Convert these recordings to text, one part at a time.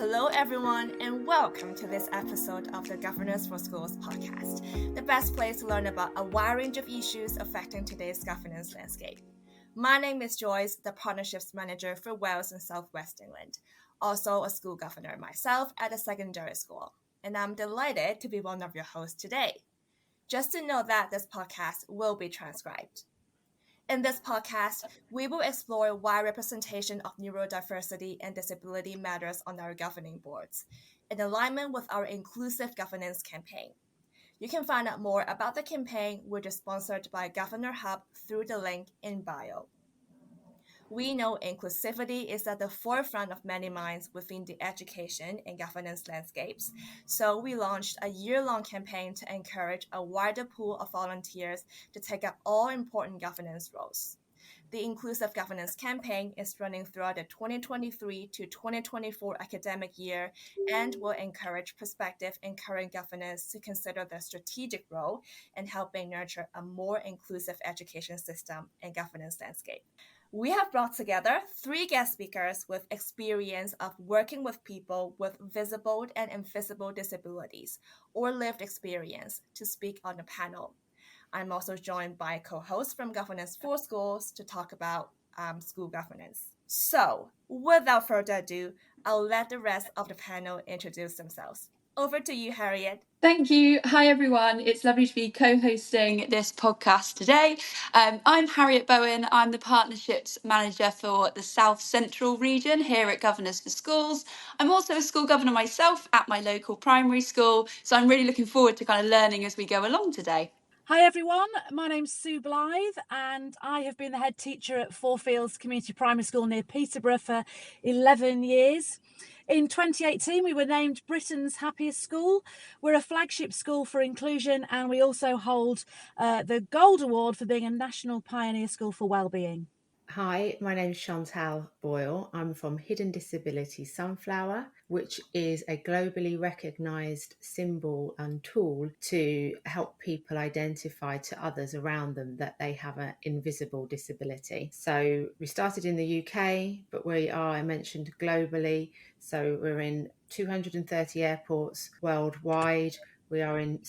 Hello, everyone, and welcome to this episode of the Governance for Schools podcast, the best place to learn about a wide range of issues affecting today's governance landscape. My name is Joyce, the Partnerships Manager for Wales and South West England, also a school governor myself at a secondary school, and I'm delighted to be one of your hosts today. Just to know that this podcast will be transcribed. In this podcast, we will explore why representation of neurodiversity and disability matters on our governing boards, in alignment with our inclusive governance campaign. You can find out more about the campaign, which is sponsored by Governor Hub through the link in bio. We know inclusivity is at the forefront of many minds within the education and governance landscapes, so we launched a year-long campaign to encourage a wider pool of volunteers to take up all important governance roles. The Inclusive Governance Campaign is running throughout the 2023 to 2024 academic year and will encourage prospective and current governors to consider their strategic role in helping nurture a more inclusive education system and governance landscape. We have brought together 3 guest speakers with experience of working with people with visible and invisible disabilities or lived experience to speak on the panel. I'm also joined by co-hosts from Governance for Schools to talk about school governance. So, without further ado, I'll let the rest of the panel introduce themselves. Over to you, Harriet. Thank you. Hi, everyone. It's lovely to be co-hosting this podcast today. I'm Harriet Bowen. I'm the Partnerships Manager for the South Central region here at Governors for Schools. I'm also a school governor myself at my local primary school, so I'm really looking forward to kind of learning as we go along today. Hi everyone, my name's Sue Blyth and I have been the head teacher at Fourfields Community Primary School near Peterborough for 11 years. In 2018 we were named Britain's Happiest School. We're a flagship school for inclusion and we also hold the Gold Award for being a National Pioneer School for Wellbeing. Hi, my name is Chantal Boyle. I'm from Hidden Disabilities Sunflower, which is a globally recognised symbol and tool to help people identify to others around them that they have an invisible disability. So we started in the UK, but we are, I mentioned, globally. So we're in 230 airports worldwide. We are in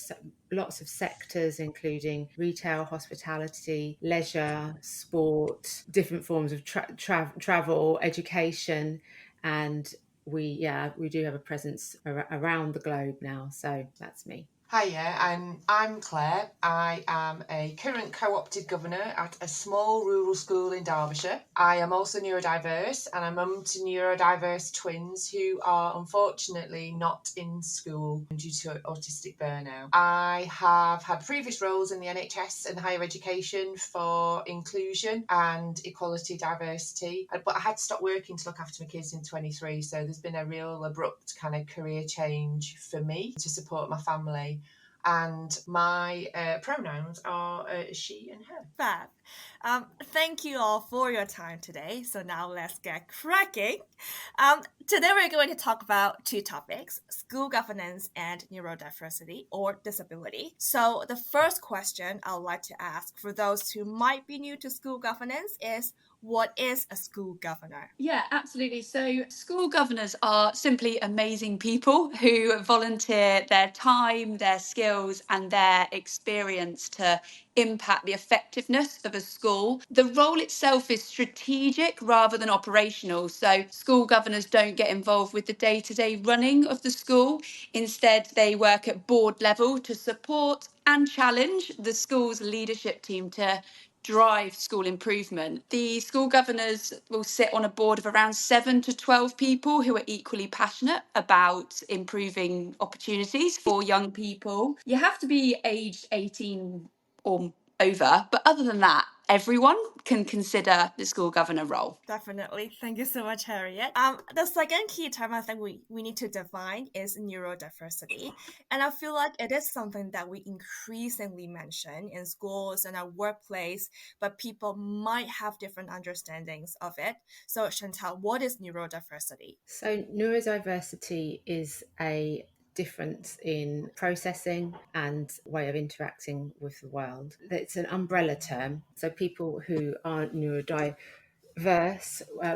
lots of sectors, including retail, hospitality, leisure, sport, different forms of travel, education, and we do have a presence around the globe now. So that's me. Hiya, I'm Claire. I am a current co-opted governor at a small rural school in Derbyshire. I am also neurodiverse and I'm mum to neurodiverse twins who are unfortunately not in school due to autistic burnout. I have had previous roles in the NHS and higher education for inclusion and equality diversity, but I had to stop working to look after my kids in 23, so there's been a real abrupt kind of career change for me to support my family. And my pronouns are she and her. Fab. Thank you all for your time today. So now let's get cracking. Today we're going to talk about 2 topics, school governance and neurodiversity or disability. So the first question I'd like to ask for those who might be new to school governance is, what is a school governor? Yeah, absolutely. So school governors are simply amazing people who volunteer their time, their skills and their experience to impact the effectiveness of a school. The role itself is strategic rather than operational. So school governors don't get involved with the day-to-day running of the school. Instead, they work at board level to support and challenge the school's leadership team to drive school improvement. The school governors will sit on a board of around 7 to 12 people who are equally passionate about improving opportunities for young people. You have to be aged 18 or over, but other than that, everyone can consider the school governor role. Definitely. Thank you so much, Harriet. The second key term I think we need to define is neurodiversity. And I feel like it is something that we increasingly mention in schools and our workplace, but people might have different understandings of it. So Chantal, what is neurodiversity? So neurodiversity is a difference in processing and way of interacting with the world. It's an umbrella term. So people who aren't neurodiverse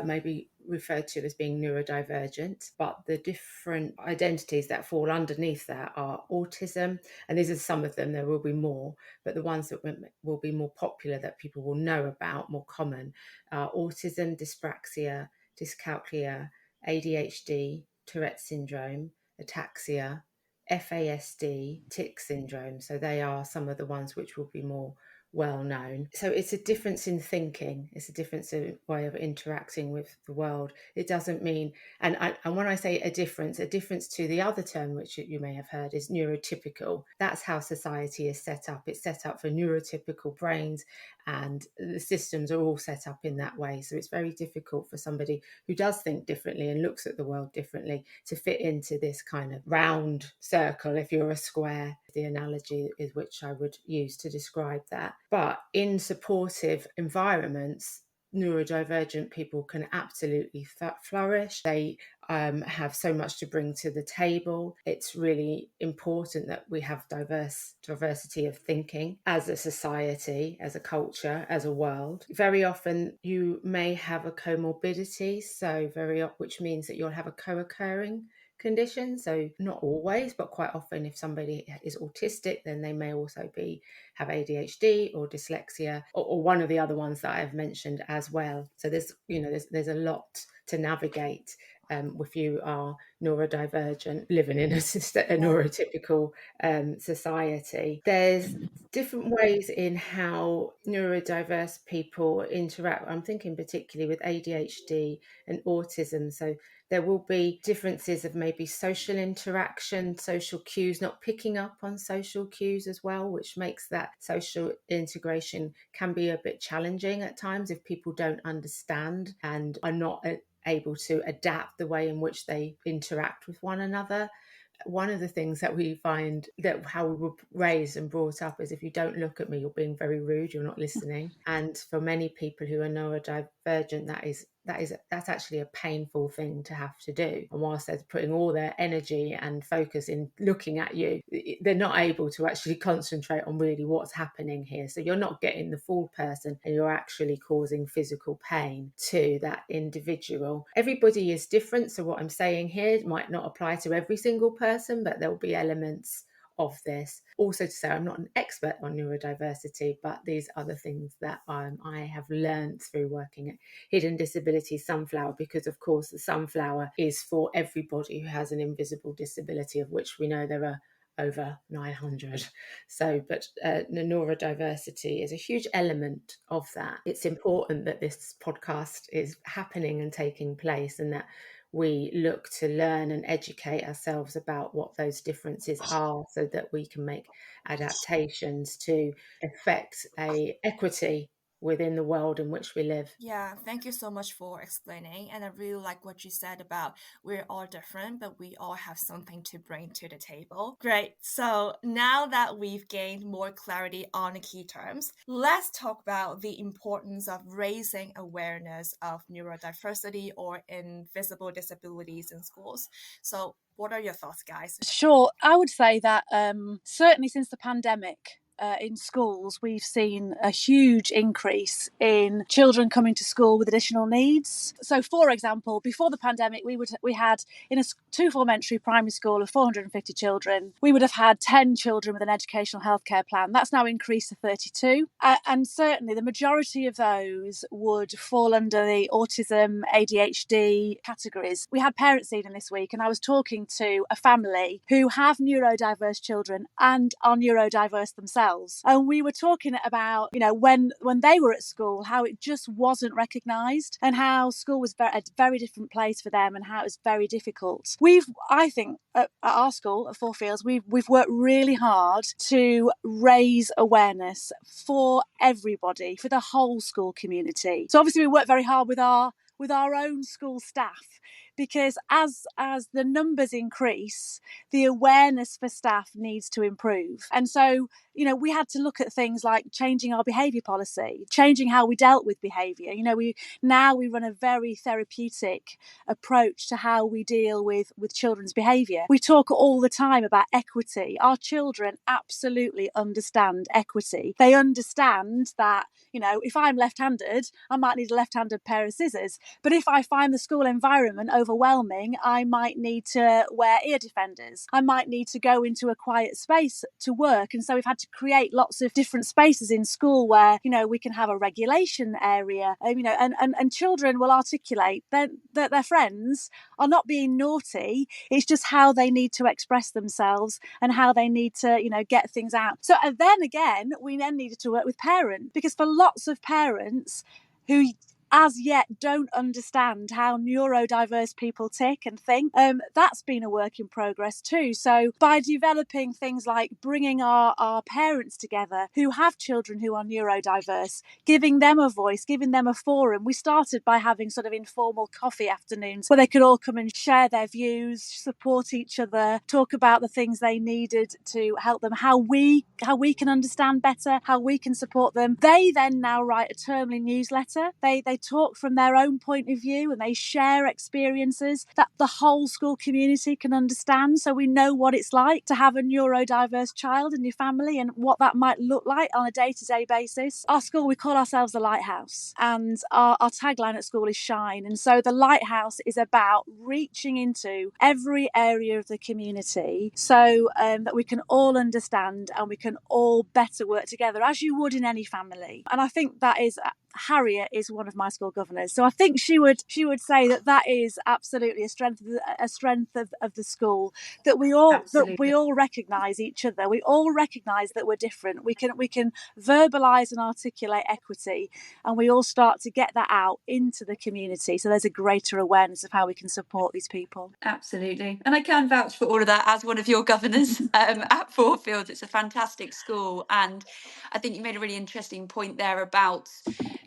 maybe referred to as being neurodivergent, but the different identities that fall underneath that are autism, and these are some of them. There will be more, but the ones that will be more popular that people will know about, more common, are autism, dyspraxia, dyscalculia, ADHD, Tourette syndrome, ataxia, FASD, tic syndrome. So they are some of the ones which will be more well known. So it's a difference in thinking. It's a difference in way of interacting with the world. It doesn't mean, and when I say a difference to the other term which you may have heard is neurotypical. That's how society is set up. It's set up for neurotypical brains, and the systems are all set up in that way. So it's very difficult for somebody who does think differently and looks at the world differently to fit into this kind of round circle if you're a square. The analogy is which I would use to describe that. But in supportive environments, neurodivergent people can absolutely flourish. They have so much to bring to the table. It's really important that we have diversity of thinking as a society, as a culture, as a world. Very often you may have a comorbidity, which means that you'll have a co-occurring condition. So not always, but quite often if somebody is autistic, then they may also have ADHD or dyslexia or one of the other ones that I've mentioned as well. So there's a lot to navigate if you are neurodivergent, living in a neurotypical society. There's different ways in how neurodiverse people interact. I'm thinking particularly with ADHD and autism. So there will be differences of maybe social interaction, social cues, not picking up on social cues as well, which makes that social integration can be a bit challenging at times if people don't understand and are not able to adapt the way in which they interact with one another. One of the things that we find that how we were raised and brought up is if you don't look at me, you're being very rude, you're not listening. And for many people who are neurodivergent, that's actually a painful thing to have to do. And whilst they're putting all their energy and focus in looking at you, they're not able to actually concentrate on really what's happening here. So you're not getting the full person and you're actually causing physical pain to that individual. Everybody is different. So what I'm saying here might not apply to every single person, but there will be elements of this. Also to say, I'm not an expert on neurodiversity, but these are the things that I have learned through working at Hidden Disabilities Sunflower, because of course the sunflower is for everybody who has an invisible disability, of which we know there are over 900. So, but neurodiversity is a huge element of that. It's important that this podcast is happening and taking place, and that we look to learn and educate ourselves about what those differences are so that we can make adaptations to affect equity within the world in which we live. Yeah, thank you so much for explaining. And I really like what you said about we're all different, but we all have something to bring to the table. Great. So now that we've gained more clarity on the key terms, let's talk about the importance of raising awareness of neurodiversity or invisible disabilities in schools. So what are your thoughts, guys? Sure. I would say that certainly since the pandemic, in schools, we've seen a huge increase in children coming to school with additional needs. So, for example, before the pandemic, we had in a two-form entry primary school of 450 children, we would have had 10 children with an educational healthcare plan. That's now increased to 32. And certainly the majority of those would fall under the autism, ADHD categories. We had parents' evening this week, and I was talking to a family who have neurodiverse children and are neurodiverse themselves. And we were talking about, when they were at school, how it just wasn't recognised and how school was a very different place for them and how it was very difficult. I think, at our school, at Fourfields, we've worked really hard to raise awareness for everybody, for the whole school community. So obviously we work very hard with our own school staff, because as the numbers increase, the awareness for staff needs to improve. And so, we had to look at things like changing our behaviour policy, changing how we dealt with behaviour. We run a very therapeutic approach to how we deal with children's behaviour. We talk all the time about equity. Our children absolutely understand equity. They understand that, if I'm left-handed, I might need a left-handed pair of scissors. But if I find the school environment overwhelming, I might need to wear ear defenders. I might need to go into a quiet space to work. And so we've had to create lots of different spaces in school where, we can have a regulation area, and children will articulate that their friends are not being naughty. It's just how they need to express themselves and how they need to, get things out. So, and then again, we then needed to work with parents, because for lots of parents who as yet don't understand how neurodiverse people tick and think, that's been a work in progress too. So by developing things like bringing our parents together who have children who are neurodiverse, giving them a voice, giving them a forum, we started by having sort of informal coffee afternoons where they could all come and share their views, support each other, talk about the things they needed to help them, how we can understand better, how we can support them. They then now write a termly newsletter. They talk from their own point of view and they share experiences that the whole school community can understand. So we know what it's like to have a neurodiverse child in your family and what that might look like on a day-to-day basis. Our school, we call ourselves the Lighthouse, and our tagline at school is Shine. And so the Lighthouse is about reaching into every area of the community so that we can all understand and we can all better work together as you would in any family. And I think that is Harriet is one of my school governors, so I think she would say that is absolutely a strength of the school, that we all recognise each other, we all recognise that we're different, we can verbalise and articulate equity, and we all start to get that out into the community, so there's a greater awareness of how we can support these people. Absolutely, and I can vouch for all of that as one of your governors at Fourfields. It's a fantastic school, and I think you made a really interesting point there about,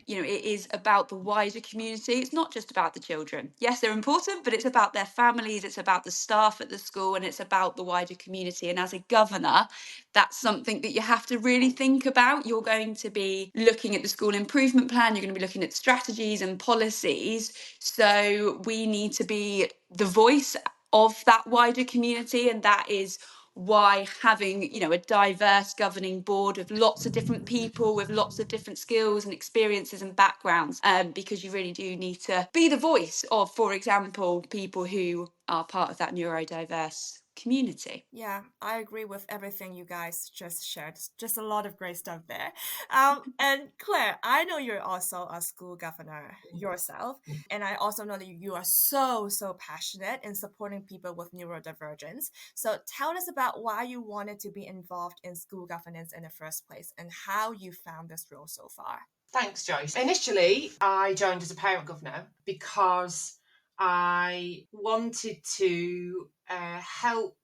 it is about the wider community. It's not just about the children. Yes, they're important, but it's about their families, it's about the staff at the school, and it's about the wider community. And as a governor, that's something that you have to really think about. You're going to be looking at the school improvement plan, you're going to be looking at strategies and policies. So we need to be the voice of that wider community, and that is why having a diverse governing board of lots of different people with lots of different skills and experiences and backgrounds, because you really do need to be the voice of, for example, people who are part of that neurodiverse community. Yeah, I agree with everything you guys just shared. Just a lot of great stuff there. And Claire, I know you're also a school governor yourself, and I also know that you are so passionate in supporting people with neurodivergence. So tell us about why you wanted to be involved in school governance in the first place and how you found this role so far. Thanks, Joyce. Initially, I joined as a parent governor because I wanted to help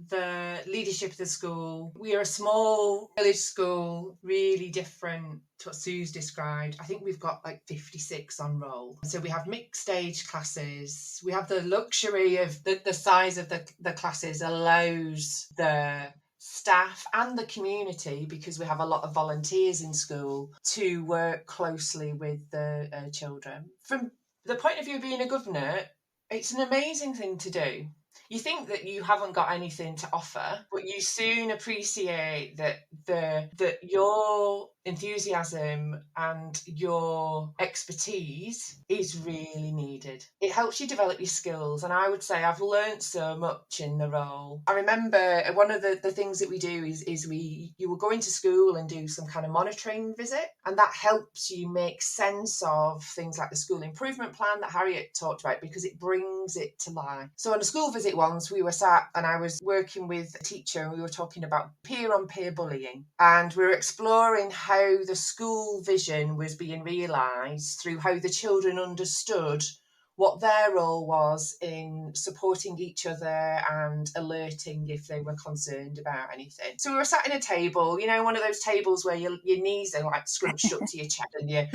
the leadership of the school. We are a small village school, really different to what Sue's described. I think we've got like 56 on roll. So we have mixed age classes. We have the luxury of the size of the classes allows the staff and the community, because we have a lot of volunteers in school, to work closely with the children. From the point of view of being a governor, it's an amazing thing to do. You think that you haven't got anything to offer, but you soon appreciate that your enthusiasm and your expertise is really needed. It helps you develop your skills, and I would say I've learned so much in the role. I remember one of the things that we do is you will go into school and do some kind of monitoring visit, and that helps you make sense of things like the school improvement plan that Harriet talked about, because it brings it to life. So on a school visit once, we were sat and I was working with a teacher, and we were talking about peer-on-peer bullying, and we were exploring how the school vision was being realised through how the children understood what their role was in supporting each other and alerting if they were concerned about anything. So we were sat in a table, one of those tables where your knees are like scrunched up to your chest and you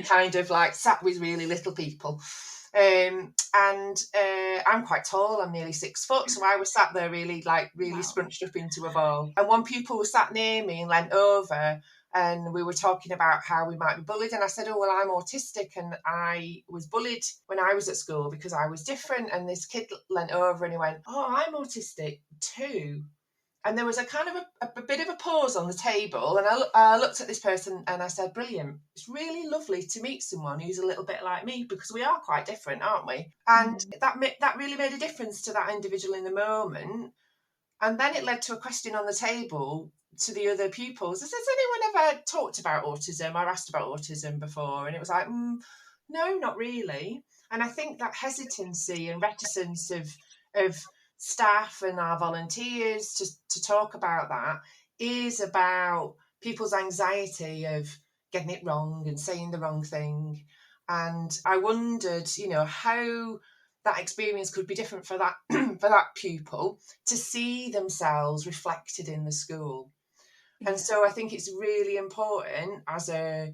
kind of like sat with really little people. And I'm quite tall, I'm nearly 6 foot, so I was sat there really scrunched up into a ball. And one pupil was sat near me and leant over, and we were talking about how we might be bullied. And I said, oh, well, I'm autistic and I was bullied when I was at school because I was different. And this kid leant over and he went, oh, I'm autistic too. And there was a kind of a bit of a pause on the table, and I looked at this person and I said, brilliant, it's really lovely to meet someone who's a little bit like me, because we are quite different, aren't we? And that really made a difference to that individual in the moment. And then it led to a question on the table to the other pupils. Has anyone ever talked about autism or asked about autism before? And it was like, no, not really. And I think that hesitancy and reticence of staff and our volunteers to talk about that is about people's anxiety of getting it wrong and saying the wrong thing. And I wondered, how that experience could be different for that for that pupil to see themselves reflected in the school. And so I think it's really important as a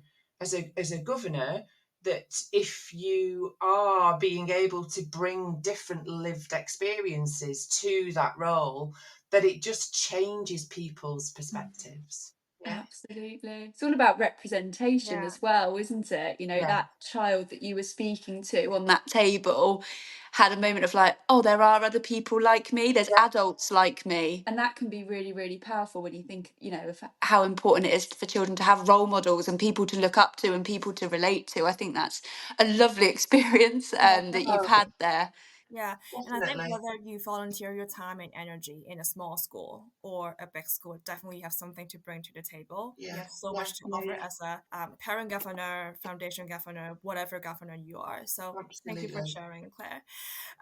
governor that if you are being able to bring different lived experiences to that role, that it just changes people's perspectives. Yeah. Absolutely. It's all about representation as well, isn't it? That child that you were speaking to on that table had a moment of like, oh, there are other people like me, there's adults like me. And that can be really, really powerful when you think, of how important it is for children to have role models and people to look up to and people to relate to. I think that's a lovely experience that you've had there. Yeah, definitely. And I think whether you volunteer your time and energy in a small school or a big school, definitely you have something to bring to the table. You have so much to offer as a parent governor, foundation governor, whatever governor you are. So thank you for sharing, Claire.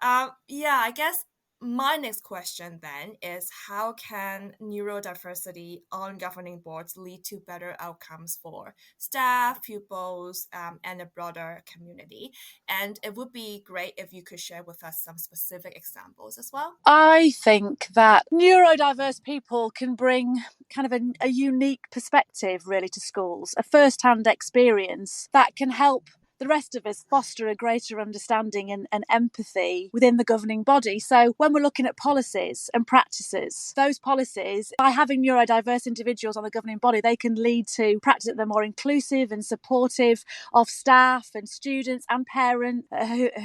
I guess my next question then is, how can neurodiversity on governing boards lead to better outcomes for staff, pupils, and the broader community? And it would be great if you could share with us some specific examples as well. I think that neurodiverse people can bring kind of a unique perspective really to schools, a first-hand experience that can help the rest of us foster a greater understanding and empathy within the governing body. So when we're looking at policies and practices, those policies, by having neurodiverse individuals on the governing body, they can lead to practices that are more inclusive and supportive of staff and students and parents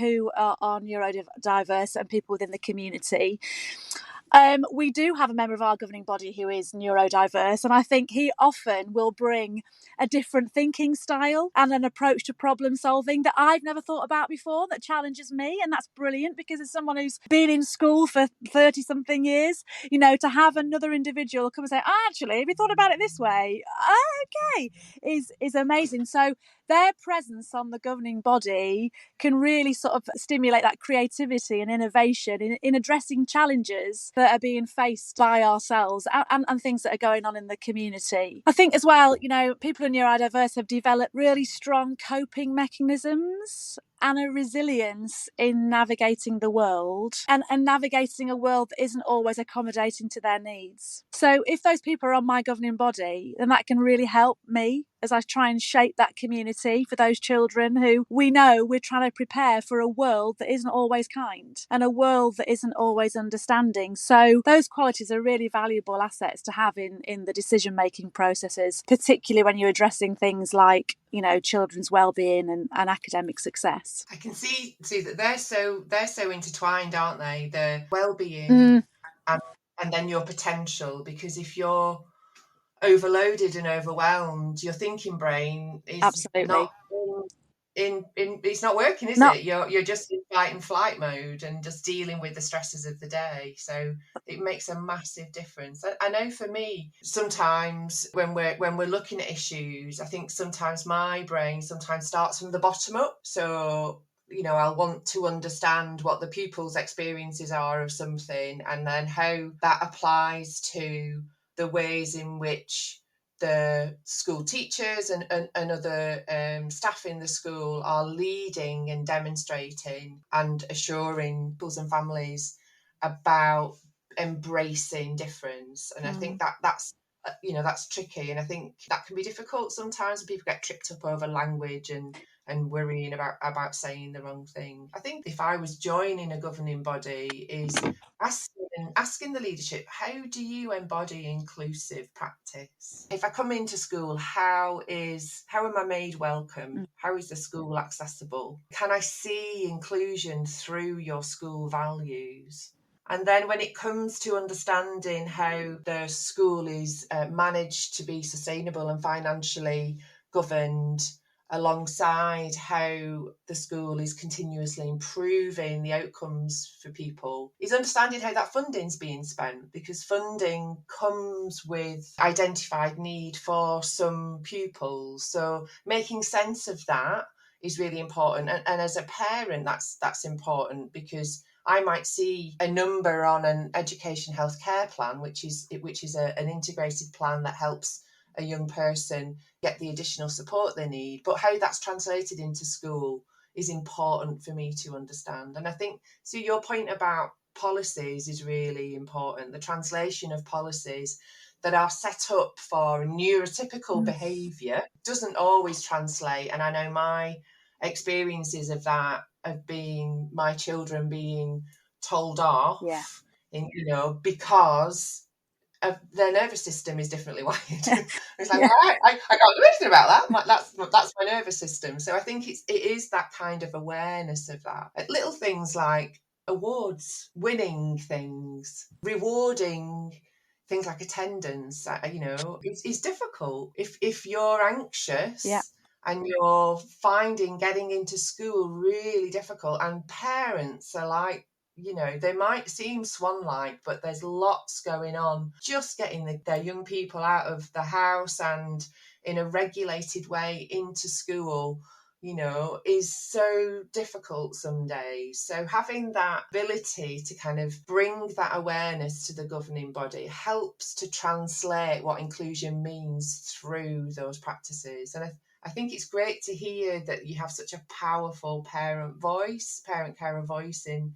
who are neurodiverse and people within the community. We do have a member of our governing body who is neurodiverse, and I think he often will bring a different thinking style and an approach to problem solving that I've never thought about before, that challenges me. And that's brilliant, because as someone who's been in school for 30 something years, to have another individual come and say, actually, have you thought about it this way? Okay, is amazing. So their presence on the governing body can really sort of stimulate that creativity and innovation in addressing challenges that are being faced by ourselves and things that are going on in the community. I think as well, people who are neurodiverse have developed really strong coping mechanisms and a resilience in navigating the world and navigating a world that isn't always accommodating to their needs. So if those people are on my governing body, then that can really help me as I try and shape that community for those children who we know we're trying to prepare for a world that isn't always kind and a world that isn't always understanding. So those qualities are really valuable assets to have in the decision-making processes, particularly when you're addressing things like, children's well-being and academic success. I can see that they're so intertwined, aren't they? The well-being and then your potential, because if you're overloaded and overwhelmed, your thinking brain is not it's not working, is it? You're just in fight and flight mode and just dealing with the stresses of the day. So it makes a massive difference. I know for me, sometimes when we're looking at issues, I think sometimes my brain sometimes starts from the bottom up. So I'll want to understand what the pupils' experiences are of something, and then how that applies to the ways in which the school teachers and other staff in the school are leading and demonstrating and assuring schools and families about embracing difference. And I think that's tricky, and I think that can be difficult sometimes. People get tripped up over language and and worrying about saying the wrong thing. I think if I was joining a governing body is asking the leadership, how do you embody inclusive practice? If I come into school, how am I made welcome? How is the school accessible? Can I see inclusion through your school values? And then when it comes to understanding how the school is managed to be sustainable and financially governed, alongside how the school is continuously improving the outcomes for people, is understanding how that funding's being spent, because funding comes with identified need for some pupils. So making sense of that is really important. And as a parent, that's important, because I might see a number on an education healthcare plan, which is an integrated plan that helps a young person get the additional support they need. But how that's translated into school is important for me to understand. And I think, so your point about policies is really important. The translation of policies that are set up for neurotypical behaviour doesn't always translate. And I know my experiences of that, of being my children being told off, because of their nervous system is differently wired. It's like, I can't do anything about that. That's my nervous system. So I think it is that kind of awareness of that. Little things like awards, winning things, rewarding things like attendance, it's difficult. If you're anxious and you're finding getting into school really difficult, and parents are like, they might seem swan-like, but there's lots going on. Just getting their young people out of the house and in a regulated way into school, is so difficult some days. So having that ability to kind of bring that awareness to the governing body helps to translate what inclusion means through those practices. And I think it's great to hear that you have such a powerful parent carer voice in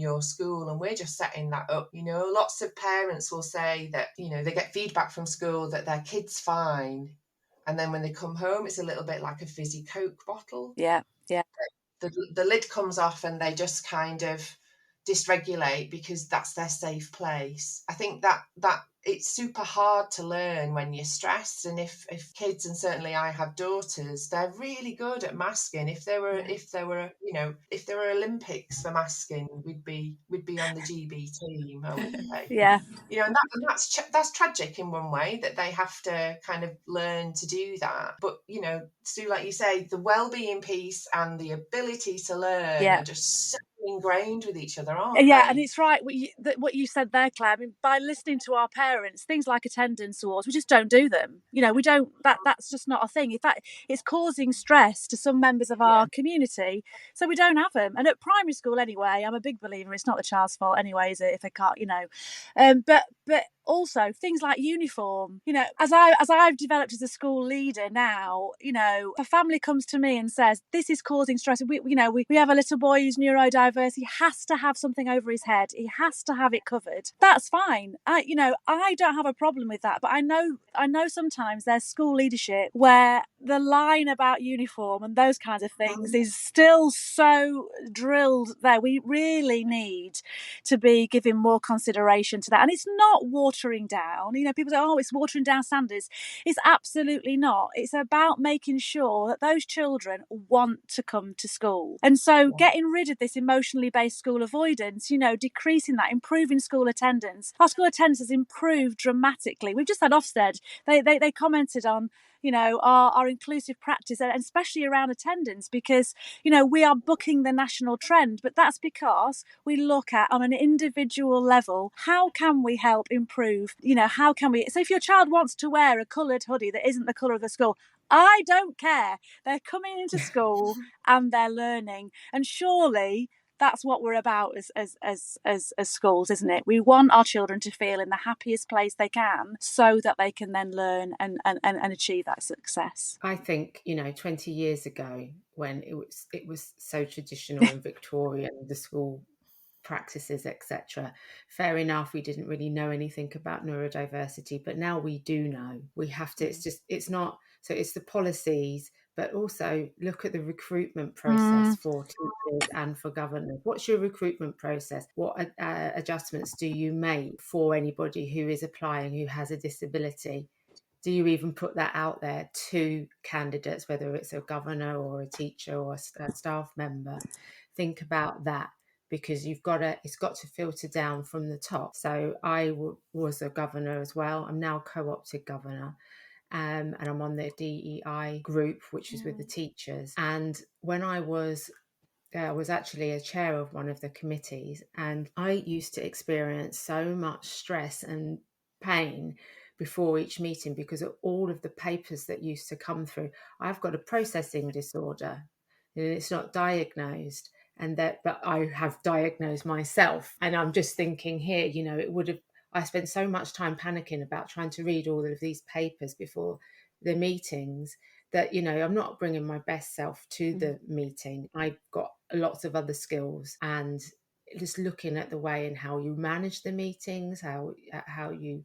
your school, and we're just setting that up. Lots of parents will say that they get feedback from school that their kid's fine, and then when they come home it's a little bit like a fizzy Coke bottle. The lid comes off and they just kind of dysregulate because that's their safe place. I think that it's super hard to learn when you're stressed, and if kids, and certainly I have daughters, they're really good at masking. If there were Olympics for masking, we'd be on the GB team, I would say. And that's tragic in one way, that they have to kind of learn to do that. But Sue, like you say, the well-being piece and the ability to learn are just so ingrained with each other, aren't they? And it's right what you said there, Claire. I mean, by listening to our parents, things like attendance awards, we just don't do them. We don't. That's just not a thing. In fact, it's causing stress to some members of our community, so we don't have them. And at primary school, anyway, I'm a big believer. It's not the child's fault, anyway, is it? If they can't, but also things like uniform. As I've developed as a school leader now, if a family comes to me and says this is causing stress, we have a little boy who's neurodiverse. He has to have something over his head. He has to have it covered. That's fine. I don't have a problem with that. But I know sometimes there's school leadership where the line about uniform and those kinds of things is still so drilled there. We really need to be giving more consideration to that. And it's not watering down. People say, oh, it's watering down standards. It's absolutely not. It's about making sure that those children want to come to school. And so getting rid of this emotionally based school avoidance, decreasing that, improving school attendance. Our school attendance has improved dramatically. We've just had Ofsted. They commented on our inclusive practice, and especially around attendance, because we are bucking the national trend, but that's because we look at, on an individual level, how can we help improve, how can we, so if your child wants to wear a coloured hoodie that isn't the colour of the school, I don't care. They're coming into school and they're learning, and surely that's what we're about as schools, isn't it? We want our children to feel in the happiest place they can, so that they can then learn and achieve that success. I think 20 years ago, when it was so traditional and Victorian, the school practices, etc. Fair enough, we didn't really know anything about neurodiversity, but now we do know. We have to. It's the policies, but also look at the recruitment process for teachers and for governors. What's your recruitment process? What adjustments do you make for anybody who is applying who has a disability? Do you even put that out there to candidates, whether it's a governor or a teacher or a staff member? Think about that, because it's got to filter down from the top. So I was a governor as well. I'm now co-opted governor. And I'm on the DEI group, which is with the teachers. And when I was actually a chair of one of the committees, and I used to experience so much stress and pain before each meeting because of all of the papers that used to come through. I've got a processing disorder, and it's not diagnosed, but I have diagnosed myself. And I'm just thinking here, I spent so much time panicking about trying to read all of these papers before the meetings that, I'm not bringing my best self to the meeting. I've got lots of other skills, and just looking at the way and how you manage the meetings, how you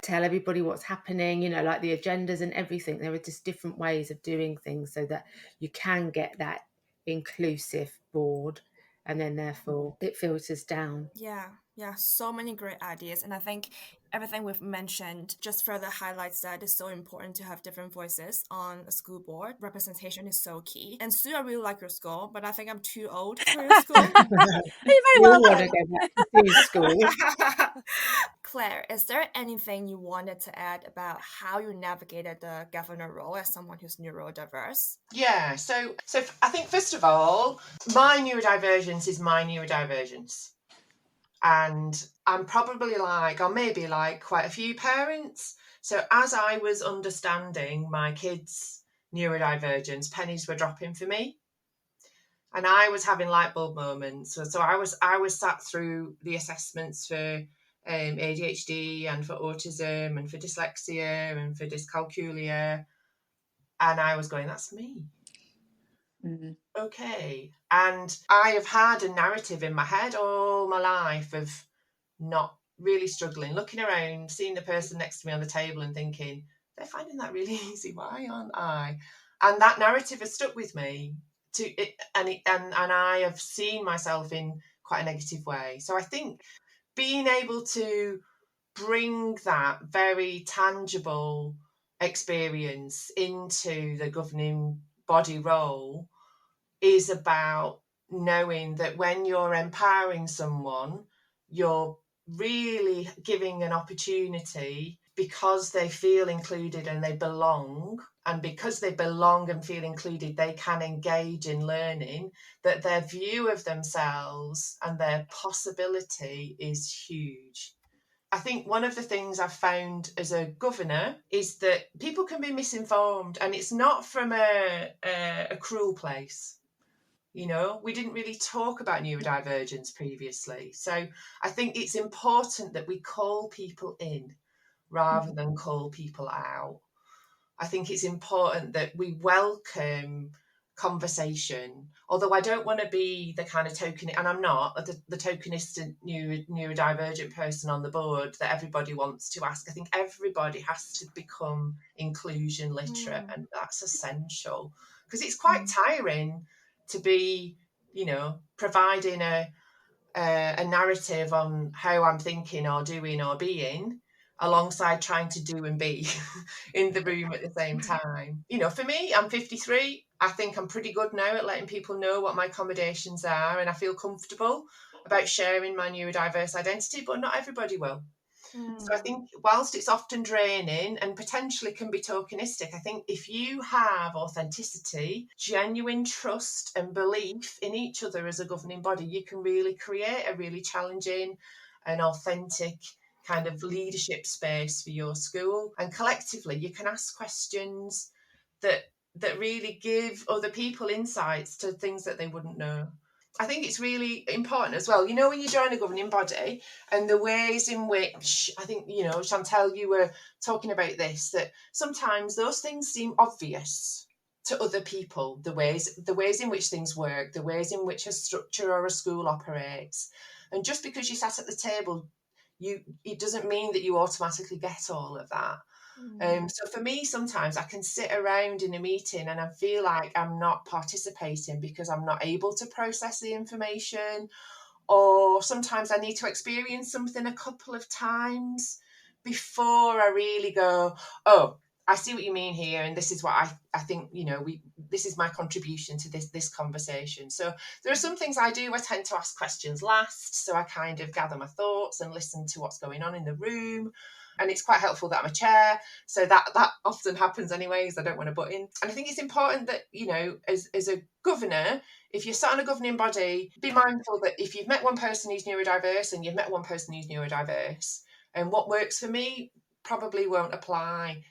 tell everybody what's happening, like the agendas and everything. There are just different ways of doing things so that you can get that inclusive board, and then therefore it filters down. Yeah, so many great ideas. And I think everything we've mentioned just further highlights that it's so important to have different voices on a school board. Representation is so key. And Sue, I really like your school, but I think I'm too old for your school. You're very welcome. Want to go back to school. Claire, is there anything you wanted to add about how you navigated the governor role as someone who's neurodiverse? Yeah, so I think first of all, my neurodivergence is my neurodivergence. And I'm probably maybe like quite a few parents. So as I was understanding my kids' neurodivergence, pennies were dropping for me. And I was having light bulb moments. So I was sat through the assessments for ADHD and for autism and for dyslexia and for dyscalculia. And I was going, that's me. Mm-hmm. Okay. And I have had a narrative in my head all my life of not really struggling, looking around, seeing the person next to me on the table and thinking, they're finding that really easy. Why aren't I? And that narrative has stuck with me and I have seen myself in quite a negative way. So I think being able to bring that very tangible experience into the governing body role is about knowing that when you're empowering someone, you're really giving an opportunity because they feel included and they belong. And because they belong and feel included, they can engage in learning, that their view of themselves and their possibility is huge. I think one of the things I've found as a governor is that people can be misinformed, and it's not from a cruel place. We didn't really talk about neurodivergence previously. So I think it's important that we call people in rather than call people out. I think it's important that we welcome conversation, although I don't want to be the kind of token, and I'm not the tokenistic neurodivergent person on the board that everybody wants to ask. I think everybody has to become inclusion literate, and that's essential, because it's quite tiring to be, providing a narrative on how I'm thinking or doing or being, alongside trying to do and be in the room at the same time. For me, I'm 53. I think I'm pretty good now at letting people know what my accommodations are, and I feel comfortable about sharing my neurodiverse identity, but not everybody will. So I think whilst it's often draining and potentially can be tokenistic, I think if you have authenticity, genuine trust and belief in each other as a governing body, you can really create a really challenging and authentic kind of leadership space for your school. And collectively, you can ask questions that really give other people insights to things that they wouldn't know. I think it's really important as well, when you join a governing body, and the ways in which, I think, Chantal, you were talking about this, that sometimes those things seem obvious to other people, the ways in which things work, the ways in which a structure or a school operates. And just because you sat at the table, it doesn't mean that you automatically get all of that. So for me, sometimes I can sit around in a meeting and I feel like I'm not participating because I'm not able to process the information, or sometimes I need to experience something a couple of times before I really go, oh, I see what you mean here, and this is what I think, this is my contribution to this conversation. So there are some things I do. I tend to ask questions last, so I kind of gather my thoughts and listen to what's going on in the room. And it's quite helpful that I'm a chair, so that often happens anyways. I don't want to butt in. And I think it's important that, as a governor, if you're sat on a governing body, be mindful that if you've met one person who's neurodiverse and you've met one person who's neurodiverse, and what works for me probably won't apply,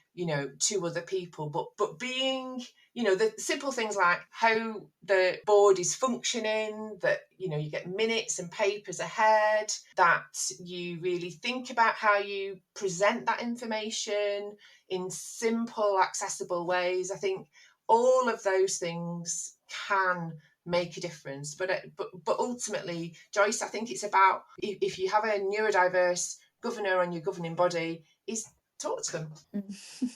to other people. But being, the simple things like how the board is functioning, that, you get minutes and papers ahead, that you really think about how you present that information in simple, accessible ways. I think all of those things can make a difference. But ultimately, Joyce, I think it's about, if you have a neurodiverse governor on your governing body, is talk to them.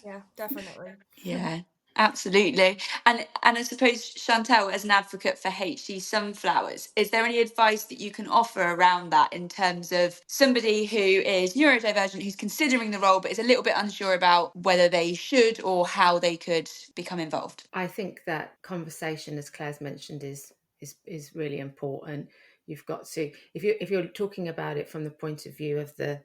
Yeah, definitely. Yeah, absolutely. And I suppose, Chantal, as an advocate for HG Sunflowers, is there any advice that you can offer around that in terms of somebody who is neurodivergent, who's considering the role but is a little bit unsure about whether they should or how they could become involved? I think that conversation, as Claire's mentioned, is really important. You've got to, if you're talking about it from the point of view of the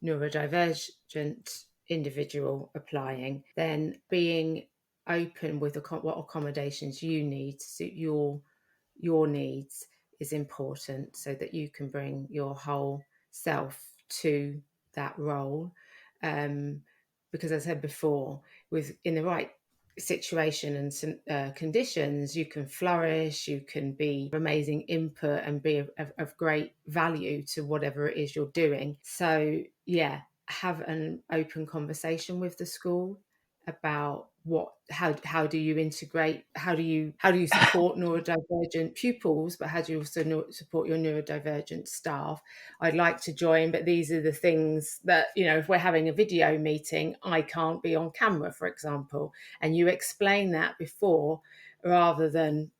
neurodivergent individual applying, then being open with what accommodations you need to suit your needs is important, so that you can bring your whole self to that role. Because as I said before, in the right situation and conditions, you can flourish, you can be amazing input and be of great value to whatever it is you're doing. So yeah, have an open conversation with the school about how do you integrate, how do you support neurodivergent pupils, but how do you also support your neurodivergent staff. I'd like to join, but these are the things that, if we're having a video meeting, I can't be on camera, for example, and you explain that before, rather than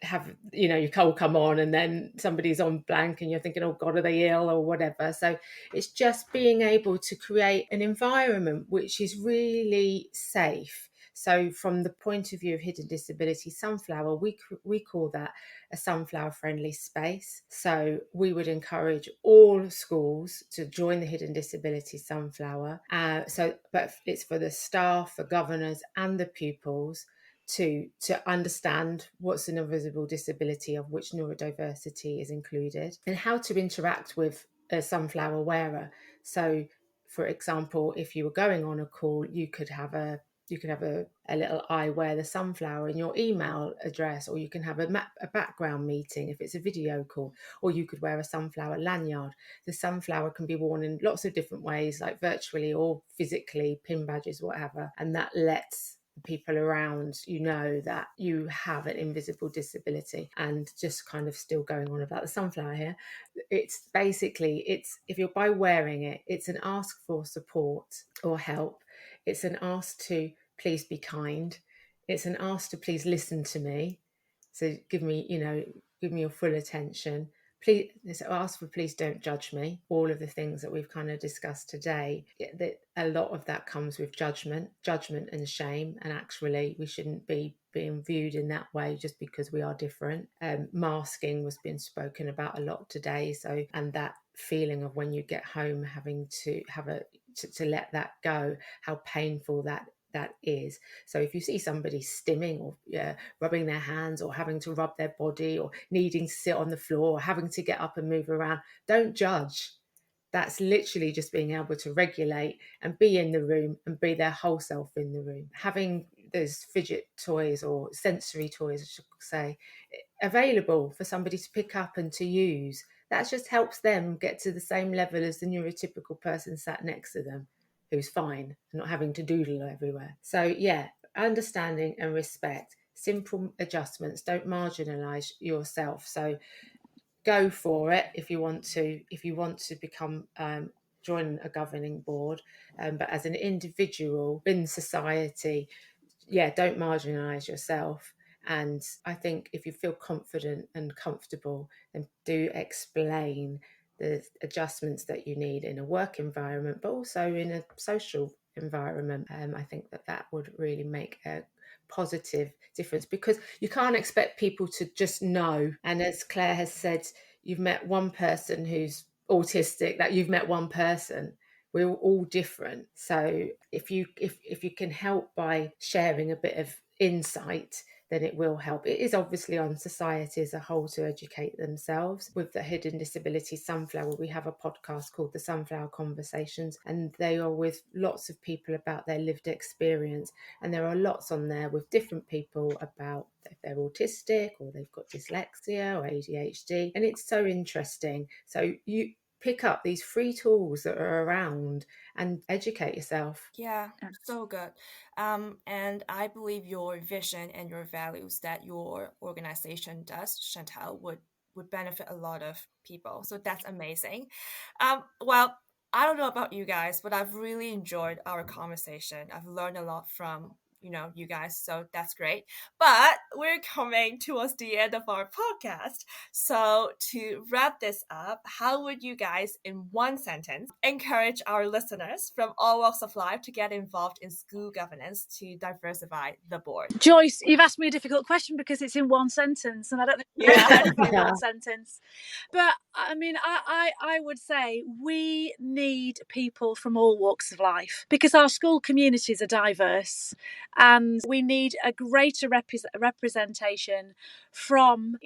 have, your call come on and then somebody's on blank and you're thinking, oh God, are they ill or whatever. So it's just being able to create an environment which is really safe. So from the point of view of Hidden Disabilities Sunflower, we call that a sunflower friendly space. So we would encourage all schools to join the Hidden Disabilities Sunflower. But it's for the staff, the governors and the pupils to understand what's an invisible disability, of which neurodiversity is included, and how to interact with a sunflower wearer. So for example, if you were going on a call, you could have a little I wear the sunflower in your email address, or you can have a background meeting if it's a video call, or you could wear a sunflower lanyard. The sunflower can be worn in lots of different ways, like virtually or physically, pin badges, whatever, and that lets people around that you have an invisible disability. And just kind of still going on about the sunflower here, it's if you're by wearing it, it's an ask for support or help, it's an ask to please be kind, it's an ask to please listen to me, so give me your full attention. Please ask for please don't judge me. All of the things that we've kind of discussed today, that a lot of that comes with judgment and shame, and actually we shouldn't be being viewed in that way just because we are different. Masking was being spoken about a lot today, so, and that feeling of when you get home having to to let that go, how painful that is. So if you see somebody stimming or rubbing their hands, or having to rub their body, or needing to sit on the floor, or having to get up and move around, don't judge. That's literally just being able to regulate and be in the room and be their whole self in the room. Having those fidget toys, or sensory toys I should say, available for somebody to pick up and to use, that just helps them get to the same level as the neurotypical person sat next to them, who's fine and not having to doodle everywhere. So yeah, understanding and respect, simple adjustments, don't marginalize yourself. So go for it if you want to become join a governing board, but as an individual in society, don't marginalise yourself. And I think if you feel confident and comfortable, then do explain the adjustments that you need in a work environment, but also in a social environment. I think that would really make a positive difference, because you can't expect people to just know. And as Claire has said, you've met one person who's autistic, that you've met one person. We're all different. So if you can help by sharing a bit of insight, then it will help. It is obviously on society as a whole to educate themselves. With the Hidden Disabilities Sunflower, we have a podcast called the Sunflower Conversations, and they are with lots of people about their lived experience. And there are lots on there with different people about if they're autistic or they've got dyslexia or ADHD. And it's so interesting. So you pick up these free tools that are around and educate yourself. Yeah, so good. And I believe your vision and your values that your organization does, Chantal, would benefit a lot of people. So that's amazing. Well, I don't know about you guys, but I've really enjoyed our conversation. I've learned a lot from you guys, so that's great. But we're coming towards the end of our podcast. So to wrap this up, how would you guys, in one sentence, encourage our listeners from all walks of life to get involved in school governance to diversify the board? Joyce, you've asked me a difficult question because it's in one sentence, and I don't think it's in one sentence. But I mean, I would say we need people from all walks of life, because our school communities are diverse, and we need a greater representation from,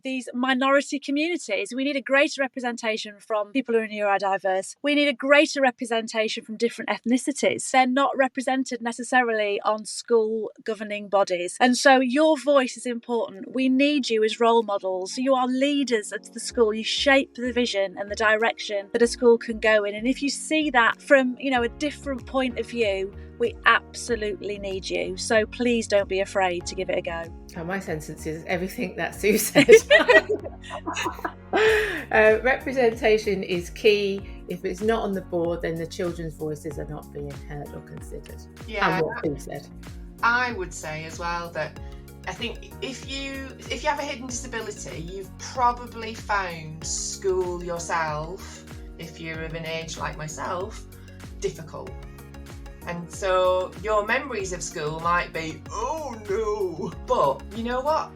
these minority communities. We need a greater representation from people who are neurodiverse. We need a greater representation from different ethnicities. They're not represented necessarily on school governing bodies. And so your voice is important. We need you as role models. You are leaders at the school. You shape the vision and the direction that a school can go in. And if you see that from, a different point of view, we absolutely need you. So please don't be afraid to give it a go. Oh, my sentence is everything that Sue said. Representation is key. If it's not on the board, then the children's voices are not being heard or considered. Yeah, and what Sue said. I would say as well that I think if you have a hidden disability, you've probably found school yourself, if you're of an age like myself, difficult. And so your memories of school might be, oh no. But you know what?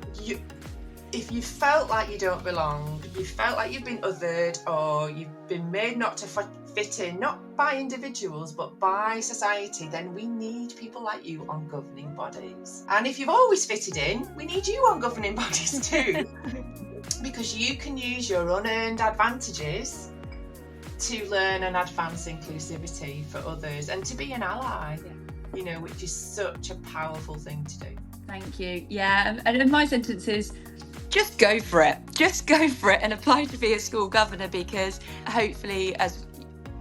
If you felt like you don't belong, you felt like you've been othered, or you've been made not to fit in, not by individuals, but by society, then we need people like you on governing bodies. And if you've always fitted in, we need you on governing bodies too. Because you can use your unearned advantages to learn and advance inclusivity for others and to be an ally, which is such a powerful thing to do. Thank you. Yeah, and my sentence is just go for it. Just go for it and apply to be a school governor, because hopefully, as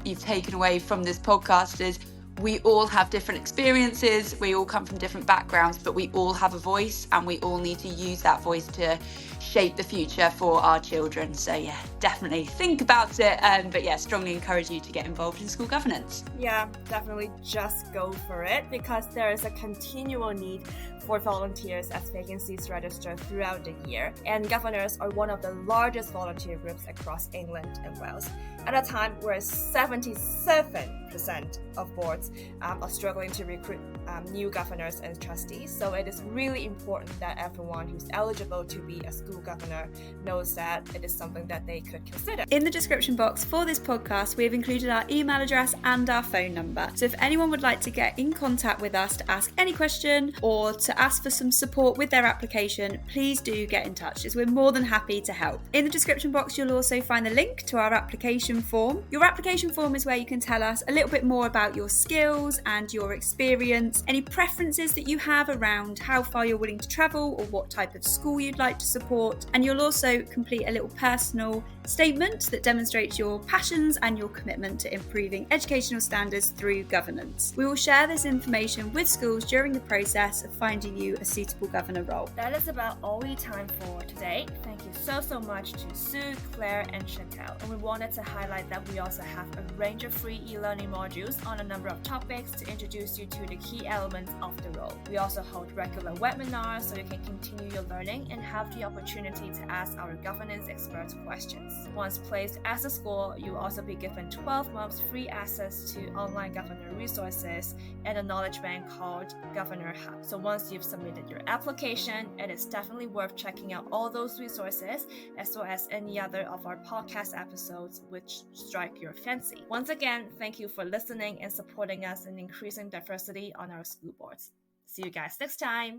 you've taken away from this podcast, is we all have different experiences, we all come from different backgrounds, but we all have a voice, and we all need to use that voice to shape the future for our children. So yeah, definitely think about it, but yeah, strongly encourage you to get involved in school governance. Yeah, definitely just go for it, because there is a continual need for volunteers as vacancies register throughout the year, and governors are one of the largest volunteer groups across England and Wales, at a time where 77% of boards are struggling to recruit new governors and trustees. So it is really important that everyone who's eligible to be a school governor knows that it is something that they could consider. In the description box for this podcast, we have included our email address and our phone number. So if anyone would like to get in contact with us to ask any question or to ask for some support with their application, please do get in touch, as we're more than happy to help. In the description box, you'll also find the link to our application form. Your application form is where you can tell us a little bit more about your skills and your experience, any preferences that you have around how far you're willing to travel or what type of school you'd like to support. And you'll also complete a little personal statement that demonstrates your passions and your commitment to improving educational standards through governance. We will share this information with schools during the process of finding you a suitable governor role. That is about all we have time for today. Thank you so much to Sue, Claire and Chantal. And we wanted to highlight that we also have a range of free e-learning modules on a number of topics to introduce you to the key elements of the role. We also hold regular webinars so you can continue your learning and have the opportunity to ask our governance experts questions. Once placed as a school, you will also be given 12 months free access to online governor resources and a knowledge bank called Governor Hub. So once you've submitted your application, it is definitely worth checking out all those resources as well as any other of our podcast episodes which strike your fancy. Once again, thank you for listening and supporting us in increasing diversity on our school boards. See you guys next time.